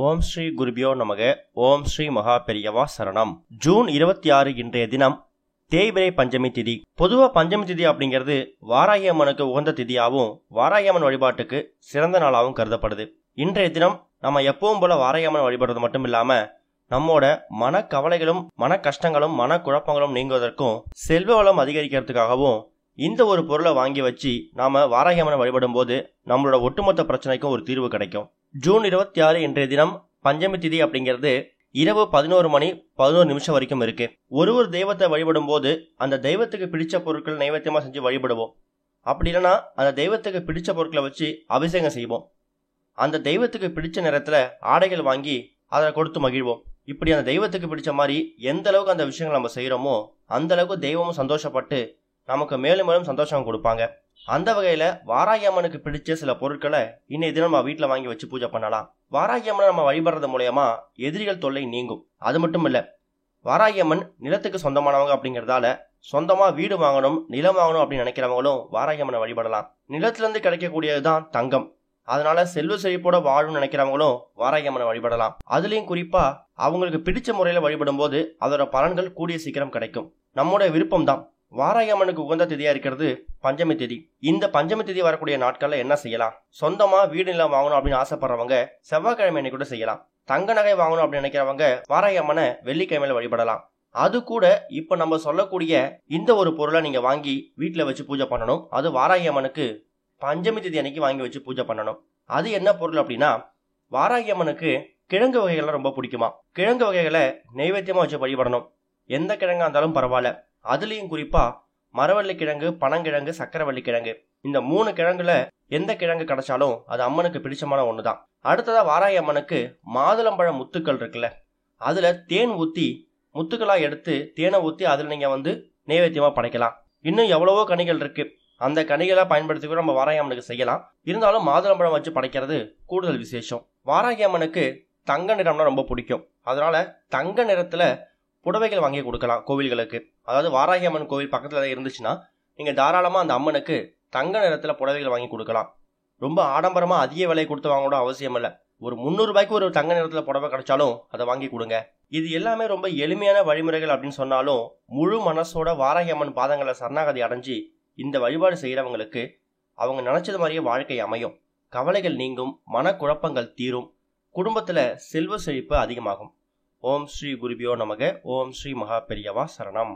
ஓம் ஸ்ரீ குருபியோ நமக. ஓம் ஸ்ரீ மகா பெரியவா சரணம். ஜூன் 26 இன்றைய தினம் தேய்பிரை பஞ்சமி திதி. பொதுவாக பஞ்சமி திதி அப்படிங்கிறது வாராகி அம்மனுக்கு உகந்த திதியாகவும் வாராகி அம்மன் வழிபாட்டுக்கு சிறந்த நாளாகவும் கருதப்படுது. இன்றைய தினம் நம்ம எப்பவும் போல வாராகி அம்மன் வழிபடுறது மட்டும் இல்லாம நம்மோட மன கவலைகளும் மன கஷ்டங்களும் மன குழப்பங்களும் நீங்குவதற்கும் செல்வ வளம் அதிகரிக்கிறதுக்காகவும் இந்த ஒரு பொருளை வாங்கி வச்சு நாம வாராகி அம்மனை வழிபடும் போது நம்மளோட ஒட்டுமொத்த பிரச்சனைக்கும் ஒரு தீர்வு கிடைக்கும். ஜூன் 26 இன்றைய தினம் பஞ்சமி திதி அப்படிங்கிறது இரவு 11:11 வரைக்கும் இருக்கு. ஒரு தெய்வத்தை வழிபடும் போது அந்த தெய்வத்துக்கு பிடிச்ச பொருட்கள் நைவேத்தியமா செஞ்சு வழிபடுவோம். அப்படி இல்லைன்னா அந்த தெய்வத்துக்கு பிடிச்ச பொருட்களை வச்சு அபிஷேகம் செய்வோம். அந்த தெய்வத்துக்கு பிடிச்ச நேரத்துல ஆடைகள் வாங்கி அதை கொடுத்து மகிழ்வோம். இப்படி அந்த தெய்வத்துக்கு பிடிச்ச மாதிரி எந்த அளவுக்கு அந்த விஷயங்கள் நம்ம செய்யறோமோ அந்த அளவுக்கு தெய்வமும் சந்தோஷப்பட்டு நமக்கு மேலும் மேலும் சந்தோஷம் கொடுப்பாங்க. அந்த வகையில வாராகி அம்மனுக்கு பிடிச்ச சில பொருட்களை இன்னைய தினம் நம்ம வீட்டுல வாங்கி வச்சு பூஜை பண்ணலாம். வாராகி அம்மனை நம்ம வழிபடுறது மூலயமா எதிரிகள் தொல்லை நீங்கும். அது மட்டும் இல்ல, வாராகி அம்மன் நிலத்துக்கு சொந்தமானவங்க அப்படிங்கறதால சொந்தமா வீடு வாங்கணும் நிலம் வாங்கணும் அப்படின்னு நினைக்கிறவங்களும் வாராகி அம்மனை வழிபடலாம். நிலத்துல இருந்து கிடைக்கக்கூடியதுதான் தங்கம். அதனால செல்வ செழிப்போட வாழும் நினைக்கிறவங்களும் வாராகி அம்மனை வழிபடலாம். அதுலயும் குறிப்பா அவங்களுக்கு பிடிச்ச முறையில வழிபடும் போது அதோட பலன்கள் கூடிய சீக்கிரம் கிடைக்கும். நம்மோட விருப்பம் தான். வாராகி அம்மனுக்கு உகந்த திதியா இருக்கிறது பஞ்சமி திதி. இந்த பஞ்சமி திதி வரக்கூடிய நாட்கள்ல என்ன செய்யலாம்? சொந்தமா வீடு நிலம் வாங்கணும் அப்படின்னு ஆசைப்படுறவங்க செவ்வாய்க்கிழமை அன்னைக்கு கூட செய்யலாம். தங்க நகை வாங்கணும் அப்படின்னு நினைக்கிறவங்க வாராகி அம்மனை வெள்ளிக்கிழமையில வழிபடலாம். அது கூட இப்ப நம்ம சொல்லக்கூடிய இந்த ஒரு பொருளை நீங்க வாங்கி வீட்டுல வச்சு பூஜை பண்ணணும். அது வாராகி அம்மனுக்கு பஞ்சமி திதி அன்னைக்கு வாங்கி வச்சு பூஜை பண்ணணும். அது என்ன பொருள் அப்படின்னா, வாராகி அம்மனுக்கு கிழங்கு வகைகள்லாம் ரொம்ப பிடிக்குமா. கிழங்கு வகைகளை நைவேத்தியமா வச்சு வழிபடணும். எந்த கிழங்கா இருந்தாலும் பரவாயில்ல. அதுலயும் குறிப்பா மரவள்ளி கிழங்கு, பனங்கிழங்கு, சக்கரவள்ளி கிழங்கு, இந்த 3 கிழங்குல எந்த கிழங்கு கிடைச்சாலும் அது அம்மனுக்கு பிடிச்சமான ஒண்ணுதான். அடுத்ததா வாராகி அம்மனுக்கு மாதுளம்பழ முத்துக்கள் இருக்குல்ல, அதுல தேன் ஊத்தி முத்துக்களா எடுத்து தேனை ஊத்தி அதுல நீங்க நைவேத்தியமா படைக்கலாம். இன்னும் எவ்வளவோ கனிகள் இருக்கு. அந்த கனிகளை பயன்படுத்தி கூட நம்ம வாராகி அம்மனுக்கு செய்யலாம். இருந்தாலும் மாதுளம்பழம் வச்சு படைக்கிறது கூடுதல் விசேஷம். வாராகி அம்மனுக்கு தங்க நிறம்னா ரொம்ப பிடிக்கும். அதனால தங்க நிறத்துல புடவைகள் வாங்கி கொடுக்கலாம் கோவில்களுக்கு. அதாவது வாராகி அம்மன் கோவில் பக்கத்துல இருந்துச்சுன்னா நீங்க தாராளமா அந்த அம்மனுக்கு தங்க நிறத்துல புடவைகள் வாங்கி கொடுக்கலாம். ரொம்ப ஆடம்பரமா அதிக விலை கொடுத்து வாங்க கூட அவசியம் இல்லை. ஒரு 300 ரூபாய்க்கு ஒரு தங்க நிறத்துல புடவை கிடைச்சாலும் அதை வாங்கி கொடுங்க. இது எல்லாமே ரொம்ப எளிமையான வழிமுறைகள் அப்படின்னு சொன்னாலும் முழு மனசோட வாராகி அம்மன் பாதங்களை சரணாகதி அடைஞ்சு இந்த வழிபாடு செய்யறவங்களுக்கு அவங்க நினைச்சது மாதிரியே வாழ்க்கை அமையும். கவலைகள் நீங்கும், மனக்குழப்பங்கள் தீரும், குடும்பத்துல செல்வ செழிப்பு அதிகமாகும். ஓம் ஸ்ரீ குருபியோ நமக. ஓம் ஸ்ரீ மகா பெரியவா சரணம்.